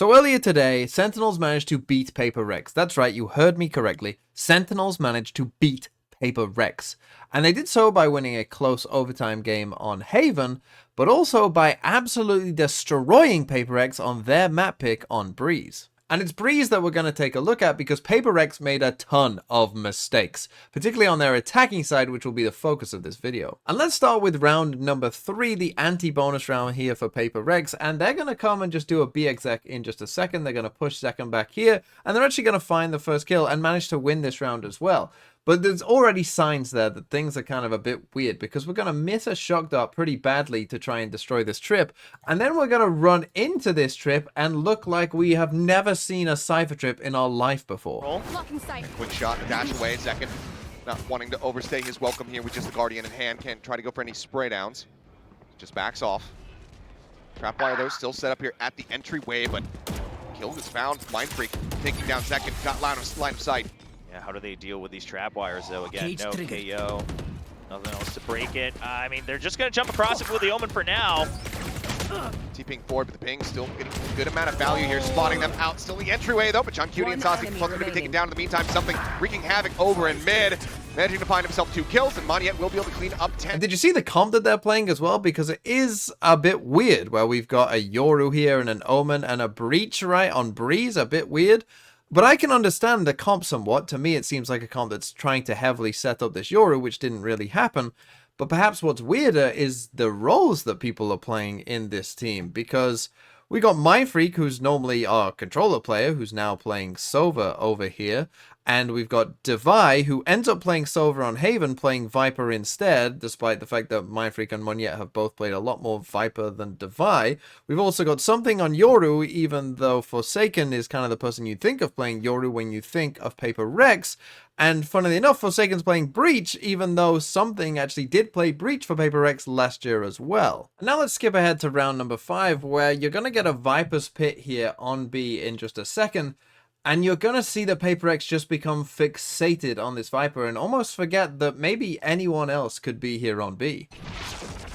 So earlier today, Sentinels managed to beat PRX. That's right, you heard me correctly. Sentinels managed to beat PRX. And they did so by winning a close overtime game on Haven, but also by absolutely destroying PRX on their map pick on Breeze. And it's Breeze that we're going to take a look at because PRX made a ton of mistakes, particularly on their attacking side, which will be the focus of this video. And let's start with round number 3, the anti-bonus round here for PRX, and they're going to come and just do a B-exec in just a second. They're going to push second back here, and they're actually going to find the first kill and manage to win this round as well. But there's already signs there that things are kind of a bit weird because we're going to miss a shock dart pretty badly to try and destroy this trip. And then we're going to run into this trip and look like we have never seen a Cypher trip in our life before. Quick shot, dash away, second. Not wanting to overstay his welcome here with just the Guardian in hand. Can't try to go for any spray downs. Just backs off. Trapwire though still set up here at the entryway, but kill is found. Mind Freak taking down second. Got line of sight. Yeah, how do they deal with these trap wires though? Again, no triggered. KO. Nothing else to break it. I mean, they're just going to jump across it with the Omen for now. TPing forward, but the ping still getting a good amount of value here, spotting them out. Still the entryway though, but John Cutie and Saucy going to be taken down in the meantime. Something wreaking havoc over in mid. Managing to find himself 2 kills, and Moniette will be able to clean up 10. And did you see the comp that they're playing as well? Because it is a bit weird, where we've got a Yoru here and an Omen and a Breach, right, on Breeze. A bit weird. But I can understand the comp somewhat. To me, it seems like a comp that's trying to heavily set up this Yoru, which didn't really happen. But perhaps what's weirder is the roles that people are playing in this team. Because we got Mindfreak, who's normally our controller player, who's now playing Sova over here. And we've got Devi, who ends up playing Sova on Haven, playing Viper instead, despite the fact that Mindfreak and Moniette have both played a lot more Viper than Devi. We've also got something on Yoru, even though Forsaken is kind of the person you think of playing Yoru when you think of PRX. And funnily enough, Forsaken's playing Breach, even though something actually did play Breach for PRX last year as well. And now let's skip ahead to round number 5, where you're going to get a Viper's Pit here on B in just a second. And you're going to see that PRX just become fixated on this Viper and almost forget that maybe anyone else could be here on B.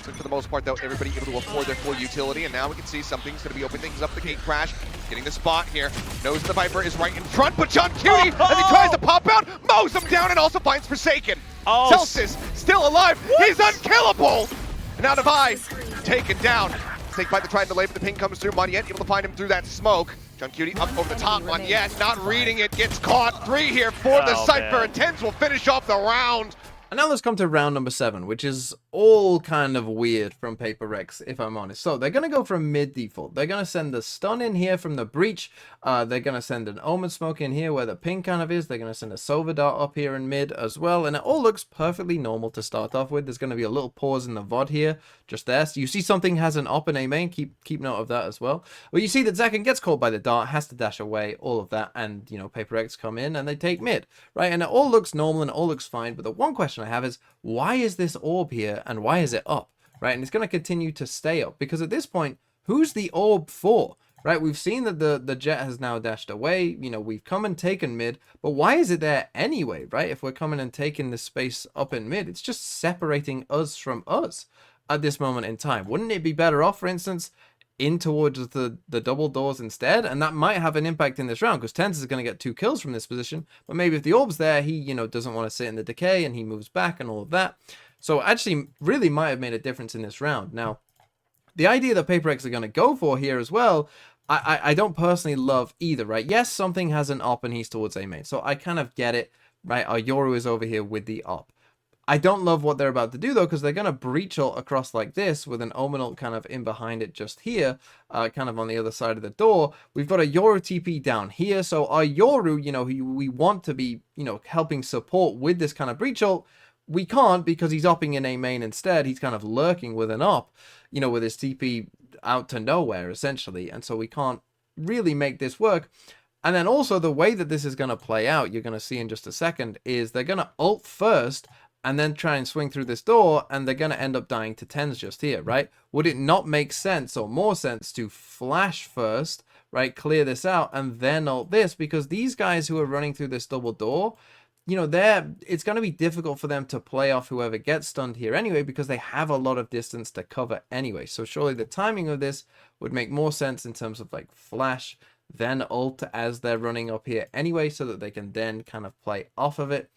So for the most part, though, everybody able to afford their full utility, and now we can see something's going to be opening things up. The gate crash, getting the spot here. Knows the Viper is right in front, but John Cutie, as he tries to pop out, mows him down and also finds Forsaken. Celsius still alive. What? He's unkillable. And now Devi taken down. Take by the try and delay, but the ping comes through. Moniette able to find him through that smoke. John Cutie up over the top. Moniette not reading it, gets caught. 3 here for the Cypher, and TenZ will finish off the round. And now let's come to round number 7, which is all kind of weird from PRX, if I'm honest. So they're going to go from mid default. They're going to send the stun in here from the Breach. They're going to send an Omen smoke in here where the ping kind of is. They're going to send a Sova dart up here in mid as well. And it all looks perfectly normal to start off with. There's going to be a little pause in the VOD here, just there. So you see something has an op and a main. Keep note of that as well. Well, you see that Zakin gets caught by the dart, has to dash away, all of that. And, you know, PRX come in and they take mid, right? And it all looks normal and it all looks fine. But the one question I have is, why is this orb here and why is it up, right? And it's going to continue to stay up because at this point, who's the orb for, right? We've seen that the jet has now dashed away. You know, we've come and taken mid, but why is it there anyway, right? If we're coming and taking this space up in mid, it's just separating us from us at this moment in time. Wouldn't it be better off, for instance, in towards the double doors instead? And that might have an impact in this round because TenZ is going to get 2 kills from this position. But maybe if the orb's there, he, you know, doesn't want to sit in the decay and he moves back and all of that. So actually really might have made a difference in this round. Now, the idea that PRX are going to go for here as well, I don't personally love either, right? Yes, something has an op and he's towards A main. So I kind of get it, right? Our Yoru is over here with the op. I don't love what they're about to do, though, because they're going to breach ult across like this with an Omen ult kind of in behind it just here, kind of on the other side of the door. We've got a Yoru TP down here, so our Yoru, you know, who we want to be, you know, helping support with this kind of breach ult, we can't because he's opping in A main instead. He's kind of lurking with an op, you know, with his TP out to nowhere, essentially, and so we can't really make this work. And then also the way that this is going to play out, you're going to see in just a second, is they're going to ult first and then try and swing through this door, and they're going to end up dying to TenZ just here, right? Would it not make sense or more sense to flash first, right, clear this out, and then ult this? Because these guys who are running through this double door, you know, it's going to be difficult for them to play off whoever gets stunned here anyway, because they have a lot of distance to cover anyway. So surely the timing of this would make more sense in terms of like flash then ult as they're running up here anyway, so that they can then kind of play off of it.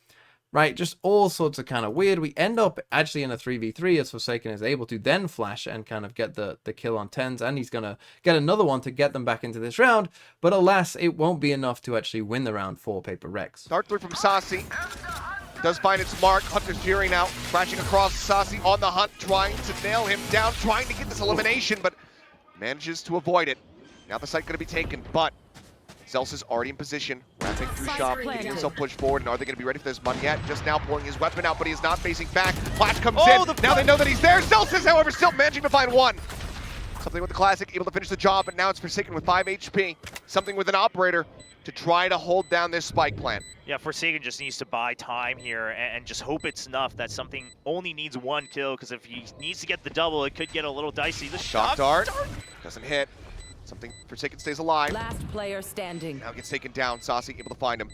Right, just all sorts of kind of weird. We end up actually in a 3v3 as Forsaken is able to then flash and kind of get the kill on 10s, and he's going to get another one to get them back into this round, but alas, it won't be enough to actually win the round for Paper Rex. Start through from Saucy. Does find its mark. Hunter's Fury now crashing across. Saucy on the hunt, trying to nail him down, trying to get this elimination, but manages to avoid it. Now the site going to be taken, but Zels is already in position, wrapping through shop, getting himself pushed forward, and are they going to be ready for this? Yet just now pulling his weapon out, but he is not facing back. Flash comes in, now they know that he's there. Zels is, however, still managing to find one. Something with the Classic, able to finish the job, but now it's Forsaken with 5 HP. Something with an Operator to try to hold down this spike plant. Yeah, Forsaken just needs to buy time here and just hope it's enough that something only needs 1 kill, because if he needs to get the double, it could get a little dicey. The Shock dart doesn't hit. Something Forsaken stays alive. Last player standing. Now gets taken down. Saucy able to find him.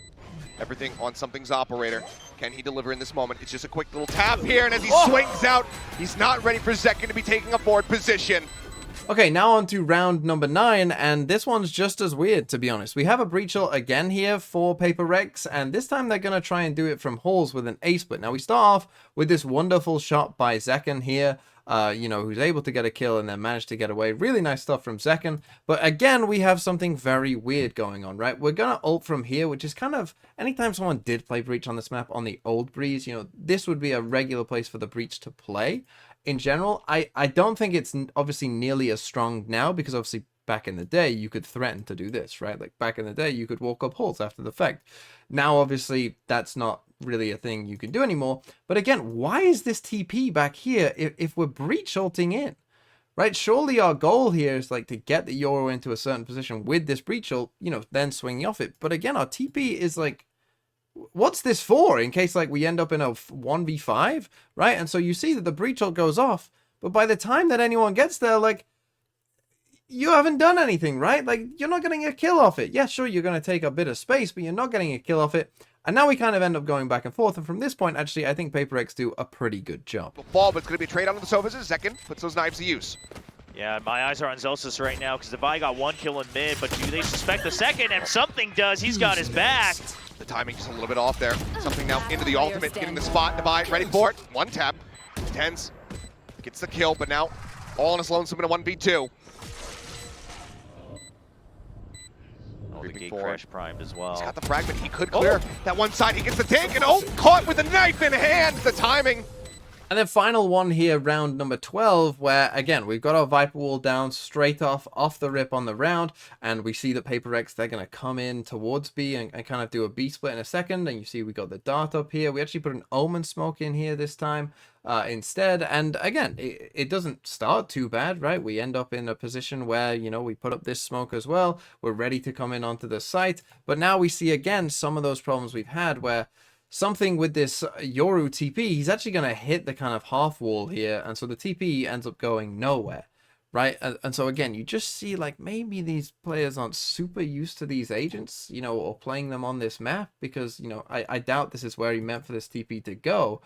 Everything on Something's Operator. Can he deliver in this moment? It's just a quick little tap here, and as he swings out, he's not ready for Zekken to be taking a forward position. Okay, now on to round number 9, and this one's just as weird, to be honest. We have a breach ult again here for Paper Rex, and this time they're going to try and do it from halls with an A-split. Now we start off with this wonderful shot by Zekken here, you know, who's able to get a kill and then managed to get away. Really nice stuff from Zekken. But again, we have something very weird going on, right? We're going to ult from here, which is kind of, anytime someone did play Breach on this map on the old Breeze, you know, this would be a regular place for the Breach to play. In general, I don't think it's obviously nearly as strong now, because obviously back in the day, you could threaten to do this, right? Like back in the day, you could walk up halls after the fact. Now, obviously, that's not really a thing you can do anymore. But again, why is this TP back here if we're breach ulting in? Right? Surely our goal here is like to get the Euro into a certain position with this breach ult, you know, then swinging off it. But again, our TP is like, what's this for? In case like we end up in a 1v5, right? And so you see that the breach ult goes off, but by the time that anyone gets there, like, you haven't done anything, right? Like, you're not getting a kill off it. Yeah, sure, you're going to take a bit of space, but you're not getting a kill off it. And now we kind of end up going back and forth. And from this point, actually, I think Paper X do a pretty good job. Fall, but it's going to be a trade onto the sofas. Zekken puts those knives to use. Yeah, my eyes are on Zelsis right now, because Divide got 1 kill in mid, but do they suspect the second? And Something does. He's got his back. The timing just a little bit off there. Something now into the ultimate, getting the spot. Divide, ready for it. 1 tap. Tens gets the kill, but now all on his lonesome in a 1v2. Oh, the gate crash primed as well. He's got the fragment. He could clear that one side. He gets the tank, and caught with a knife in hand. The timing. And then final one here, round number 12, where, again, we've got our Viper Wall down straight off the rip on the round, and we see that Paper X, they're going to come in towards B and kind of do a B split in a second, and you see we got the dart up here. We actually put an Omen smoke in here this time instead, and again, it doesn't start too bad, right? We end up in a position where, you know, we put up this smoke as well. We're ready to come in onto the site, but now we see, again, some of those problems we've had where Something with this Yoru TP, he's actually going to hit the kind of half wall here, and so the TP ends up going nowhere, right? And so again, you just see like maybe these players aren't super used to these agents, you know, or playing them on this map, because, you know, I doubt this is where he meant for this TP to go,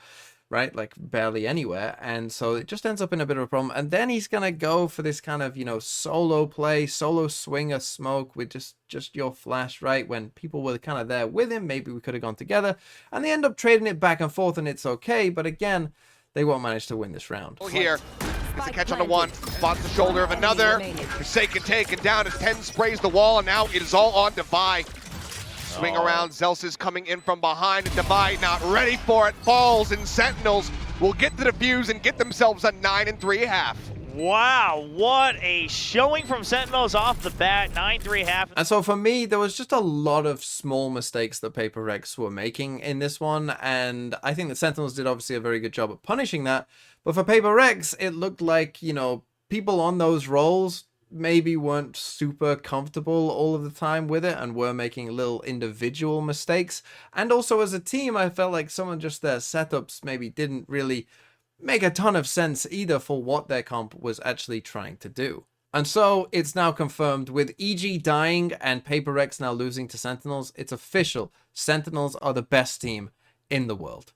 right? Like barely anywhere. And so it just ends up in a bit of a problem. And then he's going to go for this kind of, you know, solo play, solo swing a smoke with just your flash, right? When people were kind of there with him, maybe we could have gone together, and they end up trading it back and forth, and it's okay. But again, they won't manage to win this round. Here, gets a catch on the one, spots the shoulder of another. Forsaken taken down as 10 sprays the wall, and now it is all on Divide. Swing around, Zels is coming in from behind, and Divide not ready for it. Falls, and Sentinels will get the defuse and get themselves a 9 3/2. Wow, what a showing from Sentinels off the bat, 9-3/2. And so for me, there was just a lot of small mistakes that Paper Rex were making in this one, and I think the Sentinels did obviously a very good job at punishing that. But for Paper Rex, it looked like, you know, people on those roles maybe weren't super comfortable all of the time with it and were making little individual mistakes. And also as a team, I felt like some of just their setups maybe didn't really make a ton of sense either for what their comp was actually trying to do. And so it's now confirmed, with EG dying and Paper Rex now losing to Sentinels, it's official. Sentinels are the best team in the world.